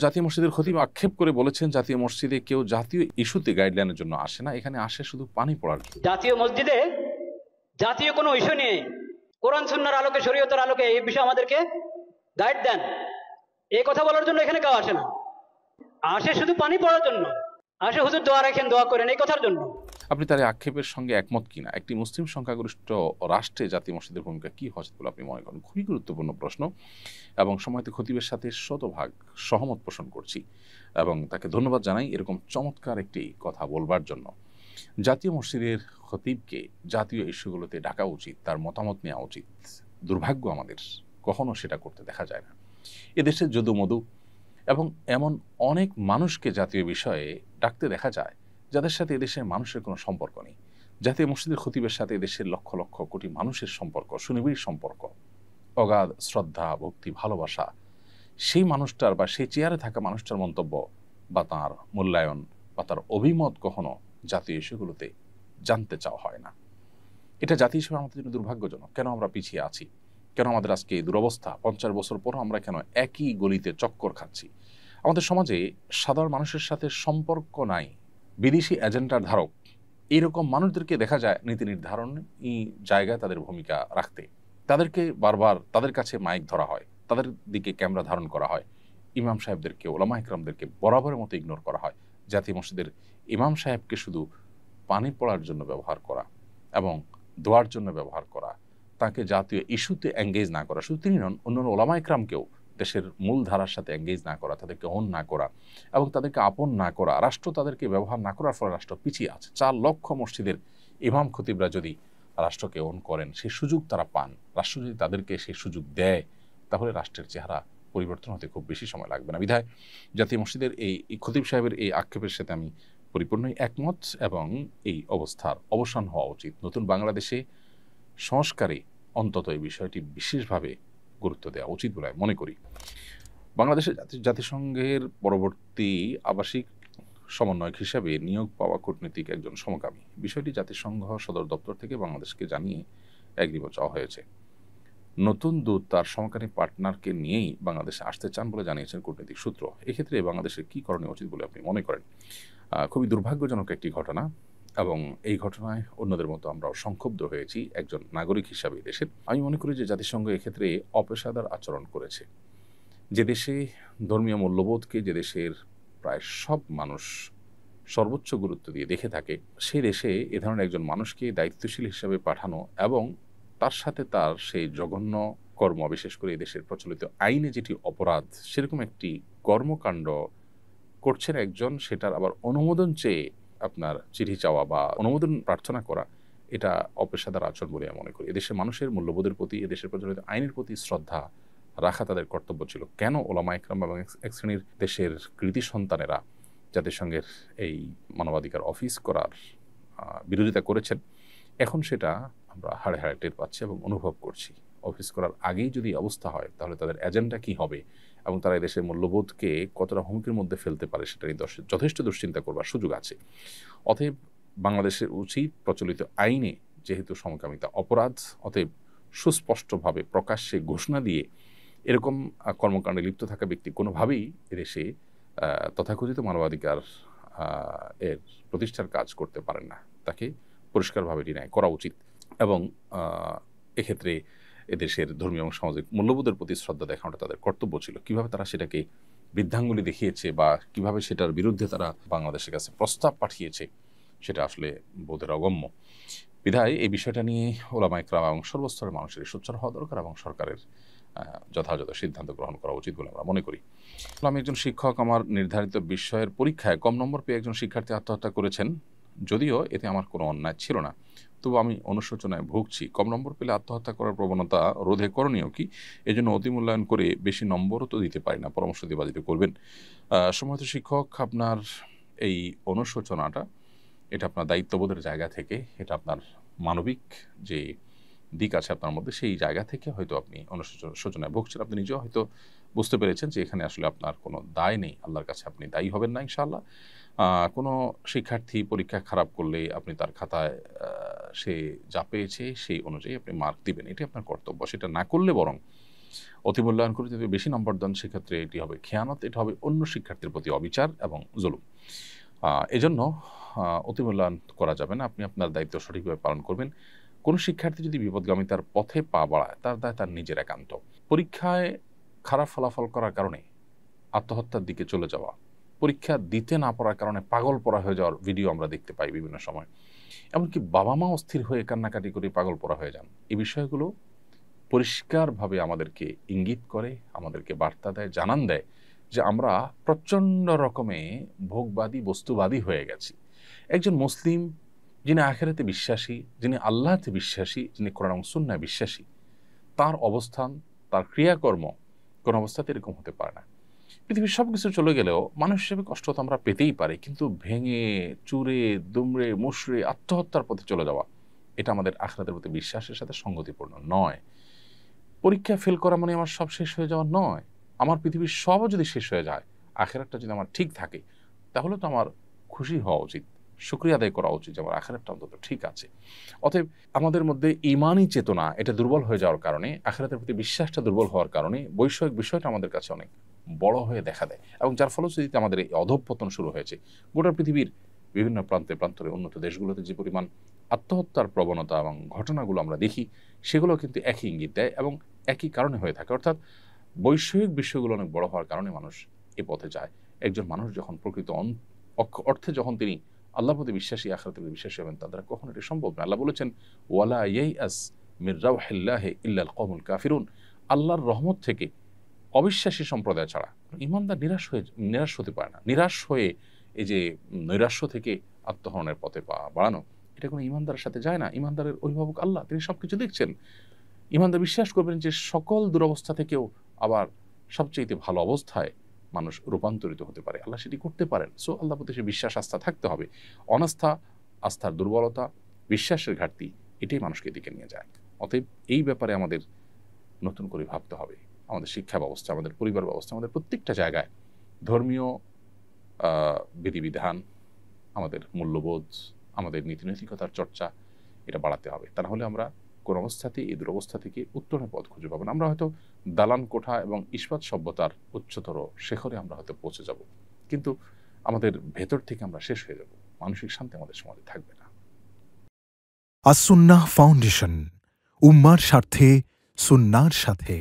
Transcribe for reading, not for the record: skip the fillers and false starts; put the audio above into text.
জাতীয় মসজিদের খতিব আক্ষেপ করে বলেছেন, জাতীয় মসজিদে কেউ জাতীয় ইস্যুতে গাইডলাইনের জন্য আসে না, এখানে আসে শুধু পানি পড়ার জন্য। জাতীয় মসজিদে জাতীয় কোনো ইস্যু নিয়ে কোরআন সুন্নাহর আলোকে, শরীয়তের আলোকে এই বিষয়ে আমাদেরকে গাইড দেন, এই কথা বলার জন্য এখানে কেউ আসে না। আসে শুধু পানি পড়ার জন্য, আসে হুজুর দোয়া রাখেন, দোয়া করেন, এই কথার জন্য। আপনি তার এই আক্ষেপের সঙ্গে একমত কিনা? একটি মুসলিম সংখ্যাগরিষ্ঠ রাষ্ট্রে জাতীয় মসজিদের ভূমিকা কি হওয়া উচিত বলে আপনি মনে করেন? খুবই গুরুত্বপূর্ণ প্রশ্ন এবং সময়তে খতিবের সাথে শতভাগ সহমত পোষণ করছি এবং তাকে ধন্যবাদ জানাই এরকম চমৎকার একটি কথা বলবার জন্য। জাতীয় মসজিদের খতিবকে জাতীয় ইস্যুগুলোতে ডাকা উচিত, তার মতামত নেওয়া উচিত। দুর্ভাগ্য আমাদের কখনো সেটা করতে দেখা যায় না। এদেশের যদু মধু এবং এমন অনেক মানুষকে জাতীয় বিষয়ে ডাকতে দেখা যায় যাদের সাথে এদেশের মানুষের কোনো সম্পর্ক নেই। জাতীয় মসজিদের খতিবের সাথে এদেশের লক্ষ লক্ষ কোটি মানুষের সম্পর্ক, সুনিবিড় সম্পর্ক, অগাধ শ্রদ্ধা, ভক্তি, ভালোবাসা। সেই মানুষটার বা সেই চেয়ারে থাকা মানুষটার মন্তব্য বা তাঁর মূল্যায়ন বা তার অভিমত কখনো জাতীয় ইস্যুগুলোতে জানতে চাওয়া হয় না। এটা জাতি হিসেবে আমাদের জন্য দুর্ভাগ্যজনক। কেন আমরা পিছিয়ে আছি? কেন আমাদের আজকে এই দুরবস্থা? 50 বছর পরও আমরা কেন একই গলিতে চক্কর খাচ্ছি? আমাদের সমাজে সাধারণ মানুষের সাথে সম্পর্ক নাই, বিদেশি এজেন্ডার ধারক এইরকম মানুষদেরকে দেখা যায় নীতি নির্ধারণী জায়গায় তাদের ভূমিকা রাখতে। তাদেরকে বারবার তাদের কাছে মাইক ধরা হয়, তাদের দিকে ক্যামেরা ধারণ করা হয়। ইমাম সাহেবদেরকে, ওলামা ইকরামদেরকে বরাবরের মতো ইগনোর করা হয়। জাতীয় মসজিদের ইমাম সাহেবকে শুধু পানি পড়ার জন্য ব্যবহার করা এবং দোয়ার জন্য ব্যবহার করা, তাকে জাতীয় ইস্যুতে এঙ্গেজ না করা, শুধু তিনি নন, অন্যান্য ওলামা ইকরামকেও দেশের মূল ধারার সাথে এঙ্গেজ না করা, তাদেরকে অন না করা এবং তাদেরকে আপন না করা, রাষ্ট্র তাদেরকে ব্যবহার না করার ফলে রাষ্ট্র পিছিয়ে আছে। 4 লক্ষ মসজিদের ইমাম খতিবরা যদি রাষ্ট্রকে অন করেন, সেই সুযোগ তারা পান, রাষ্ট্র যদি তাদেরকে সেই সুযোগ দেয়, তাহলে রাষ্ট্রের চেহারা পরিবর্তন হতে খুব বেশি সময় লাগবে না। বিধায় জাতীয় মসজিদের এই খতিব সাহেবের এই আক্ষেপের সাথে আমি পরিপূর্ণই একমত এবং এই অবস্থার অবসান হওয়া উচিত। নতুন বাংলাদেশে সংস্কারে অন্তত এই বিষয়টি বিশেষভাবে গুরুত্ব দেওয়া উচিত বলে মনে করি। বাংলাদেশের জাতিসংঘের পরবর্তী আবাসিক সমন্বয়ক হিসাবে নিয়োগ পাওয়া কূটনীতিক একজন সমকামী, বিষয়টি জাতিসংঘ সদর দপ্তর থেকে বাংলাদেশকে জানিয়ে এগ্রিমেন্ট চাওয়া হয়েছে। নতুন দূত তার সমকামী পার্টনারকে নিয়েই বাংলাদেশে আসতে চান বলে জানিয়েছেন কূটনীতিক সূত্র। এক্ষেত্রে বাংলাদেশের কী করণীয় উচিত বলে আপনি মনে করেন? খুবই দুর্ভাগ্যজনক একটি ঘটনা এবং এই ঘটনায় অন্যদের মতো আমরাও সংক্ষুব্ধ হয়েছি একজন নাগরিক হিসাবে দেশের। আমি মনে করি যে জাতিসংঘ এক্ষেত্রে অপেশাদার আচরণ করেছে। যে দেশে ধর্মীয় মূল্যবোধকে, যে দেশের প্রায় সব মানুষ সর্বোচ্চ গুরুত্ব দিয়ে দেখে থাকে, সেই দেশে এ ধরনের একজন মানুষকে দায়িত্বশীল হিসাবে পাঠানো এবং তার সাথে তার সেই জঘন্য কর্ম, বিশেষ করে দেশের প্রচলিত আইনে যেটি অপরাধ, সেরকম একটি কর্মকাণ্ড করছেন একজন, সেটার আবার অনুমোদন চেয়ে আপনার চিঠি চাওয়া বা অনুমোদন প্রার্থনা করা, এটা অপেশাদার আচরণ বলে আমি মনে করি। এদেশের মানুষের মূল্যবোধের প্রতি, এদেশের প্রচলিত আইনের প্রতি শ্রদ্ধা রাখা তাদের কর্তব্য ছিল। কেন ওলামা ইকরাম এবং এক শ্রেণীর দেশের কৃতি সন্তানেরা জাতিসংঘের এই মানবাধিকার অফিস করার বিরোধিতা করেছেন, এখন সেটা আমরা হাড়ে হাড়ে টের পাচ্ছি এবং অনুভব করছি। অফিস করার আগেই যদি অবস্থা হয়, তাহলে তাদের এজেন্ডা কি হবে এবং তারা দেশের মূল্যবোধকে কতটা হুমকির মধ্যে ফেলতে পারে, সেটা নিয়ে যথেষ্ট দুশ্চিন্তা করবার সুযোগ আছে। অতএব বাংলাদেশের উচিত, প্রচলিত আইনে যেহেতু সমকামিতা অপরাধ, অতএব সুস্পষ্টভাবে প্রকাশ্যে ঘোষণা দিয়ে এরকম কর্মকাণ্ডে লিপ্ত থাকা ব্যক্তি কোনোভাবেই এদেশে তথাকথিত মানবাধিকার এর প্রতিষ্ঠার কাজ করতে পারেন না। তাকে পরিষ্কারভাবে ডিনাই করা উচিত এবং এক্ষেত্রে এদেশের ধর্মীয় এবং সামাজিক মূল্যবোধের প্রতি শ্রদ্ধা দেখানোটা তাদের কর্তব্য ছিল। কিভাবে তারা সেটাকে বৃদ্ধাঙ্গুলি দেখিয়েছে বা কিভাবে সেটার বিরুদ্ধে তারা বাংলাদেশের কাছে প্রস্তাব পাঠিয়েছে, সেটা আসলে বোধের অগম্য। বিধায় এই বিষয়টা নিয়ে ওলামা ইকরাম এবং সর্বস্তরের মানুষের সোচ্চার হওয়া দরকার এবং সরকারের যথাযথ সিদ্ধান্ত গ্রহণ করা উচিত বলে আমরা মনে করি। আমি একজন শিক্ষক, আমার নির্ধারিত বিষয়ের পরীক্ষায় কম নম্বর পেয়ে একজন শিক্ষার্থী আত্মহত্যা করেছেন। যদিও এতে আমার কোনো অন্যায় ছিল না, তবু আমি অনুশোচনায় ভুগছি। কম নম্বর পেলে আত্মহত্যা করার প্রবণতা রোধে করণীয় কি? এই জন্য অতিমূল্যায়ন করে বেশি নম্বরও তো দিতে পারি না, পরামর্শ দিয়ে বাজিত করবেন। সম্মানিত শিক্ষক, আপনার এই অনুশোচনাটা, এটা আপনার দায়িত্ববোধের জায়গা থেকে, এটা আপনার মানবিক যে দিক আছে আপনার মধ্যে, সেই জায়গা থেকে হয়তো আপনি অনুশোচনায় ভুগছেন। আপনি নিজেও হয়তো বুঝতে পেরেছেন যে এখানে আসলে আপনার কোনো দায় নেই, আল্লাহর কাছে আপনি দায়ী হবেন না ইনশাআল্লাহ। কোনো শিক্ষার্থী পরীক্ষা খারাপ করলে আপনি তার খাতায় সে যা পেয়েছে সেই অনুযায়ী আপনি মার্ক দিবেন, এটি আপনার কর্তব্য। সেটা না করলে বরং অতি মূল্যায়ন করে যদি বেশি নম্বর দেন সেক্ষেত্রে এটি হবে খেয়ানত, এটা হবে অন্য শিক্ষার্থীর প্রতি অবিচার এবং জুলুম। এজন্য অতি মূল্যায়ন করা যাবে না। আপনি আপনার দায়িত্ব সঠিকভাবে পালন করবেন। কোনো শিক্ষার্থী যদি বিপদগামিতার পথে পা বাড়ায় তার দায় তার নিজের একান্ত। পরীক্ষায় খারাপ ফলাফল করার কারণে আত্মহত্যার দিকে চলে যাওয়া, পরীক্ষা দিতে না পারার কারণে পাগল পড়া হয়ে যাওয়ার ভিডিও আমরা দেখতে পাই বিভিন্ন সময়। এমনকি বাবা মা অস্থির হয়ে কান্নাকাটি করে পাগল পড়া হয়ে যান। এই বিষয়গুলো পরিষ্কারভাবে আমাদেরকে ইঙ্গিত করে, আমাদেরকে বার্তা দেয়, জানান দেয় যে আমরা প্রচণ্ড রকমে ভোগবাদী, বস্তুবাদী হয়ে গেছি। একজন মুসলিম যিনি আখিরাতে বিশ্বাসী, যিনি আল্লাহতে বিশ্বাসী, যিনি কোরআন এবং সুন্নাহয় বিশ্বাসী, তার অবস্থান, তার ক্রিয়াকর্ম কোন অবস্থাতে এরকম হতে পারে না। পৃথিবীর সব কিছু চলে গেলেও মানুষ হিসেবে কষ্ট তো আমরা পেতেই পারি, কিন্তু ভেঙে চুরে দুমড়ে মুশড়ে আত্মহত্যার পথে চলে যাওয়া, এটা আমাদের আখিরাতের প্রতি বিশ্বাসের সাথে সঙ্গতিপূর্ণ নয়। পরীক্ষা ফেল করা মানে আমার সব শেষ হয়ে যাওয়া নয়। আমার পৃথিবীর সবও যদি শেষ হয়ে যায়, আখিরাতটা যদি আমার ঠিক থাকে, তাহলে তো আমার খুশি হওয়া উচিত, শুকরিয়া আদায় করা উচিত যে আমার আখিরাতটা অন্তত ঠিক আছে। অতএব আমাদের মধ্যে ঈমানি চেতনা এটা দুর্বল হয়ে যাওয়ার কারণে, আখিরাতের প্রতি বিশ্বাসটা দুর্বল হওয়ার কারণে বৈষয়িক বিষয়টা আমাদের কাছে অনেক বড় হয়ে দেখা দেয়, এবং যার ফলশ্রুতিতে আমাদের এই অধঃপতন শুরু হয়েছে। গোটা পৃথিবীর বিভিন্ন প্রান্তে প্রান্তরে উন্নত দেশগুলোতে যে পরিমাণ আত্মহত্যার প্রবণতা এবং ঘটনাগুলো আমরা দেখি, সেগুলো কিন্তু একই ইঙ্গিত দেয় এবং একই কারণে হয়ে থাকে। অর্থাৎ বৈষয়িক বিষয়গুলো অনেক বড় হওয়ার কারণে মানুষ এ পথে যায়। একজন মানুষ যখন প্রকৃত অর্থে যখন তিনি আল্লাহর প্রতি বিশ্বাসী, আখিরাতের প্রতি বিশ্বাসী হবেন, তার দ্বারা কখনো এটা সম্ভব না। আল্লাহ বলেছেন, ওয়ালা ইয়াইআস মির রাউহিল্লাহি ইল্লাল কওমুল কাফিরুন, আল্লাহর রহমত থেকে অবিশ্বাসী সম্প্রদায় ছাড়া ঈমানদার নিরাশ হতে পারে না। নিরাশ হয়ে এই যে নৈরাশ্য থেকে আত্মহননের পথে পা বাড়ানো, এটা কোনো ঈমানদারের সাথে যায় না। ঈমানদারের অভিভাবক আল্লাহ, তিনি সবকিছু দেখছেন। ঈমানদার বিশ্বাস করবেন যে সকল দুরবস্থা থেকেও আবার সবচেয়ে ভালো অবস্থায় মানুষ রূপান্তরিত হতে পারে, আল্লাহ সেটি করতে পারেন। সো আল্লাহ প্রতি সে বিশ্বাস, আস্থা থাকতে হবে। অনাস্থা, আস্থার দুর্বলতা, বিশ্বাসের ঘাটতি, এটাই মানুষকে এদিকে নিয়ে যায়। অতএব এই ব্যাপারে আমাদের নতুন করে ভাবতে হবে। আমাদের শিক্ষা ব্যবস্থা, আমাদের পরিবার ব্যবস্থা, আমাদের প্রত্যেকটা জায়গায় ধর্মীয় বিধিবিধান, আমাদের মূল্যবোধ, আমাদের নীতিনৈতিকতার চর্চা, এটা বাড়াতে হবে। তা নাহলে আমরা কোন অবস্থাতেই এই দুরবস্থা থেকে উত্তরণের পথ খুঁজে পাবো না। আমরা হয়তো দালান কোঠা এবং ইস্পাত সভ্যতার উচ্চতর শেখরে আমরা হয়তো পৌঁছে যাব, কিন্তু আমাদের ভেতর থেকে আমরা শেষ হয়ে যাব। মানসিক শান্তি আমাদের সমাজে থাকবে না। আস-সুন্নাহ ফাউন্ডেশন, উম্মার স্বার্থে সুন্নাহর সাথে।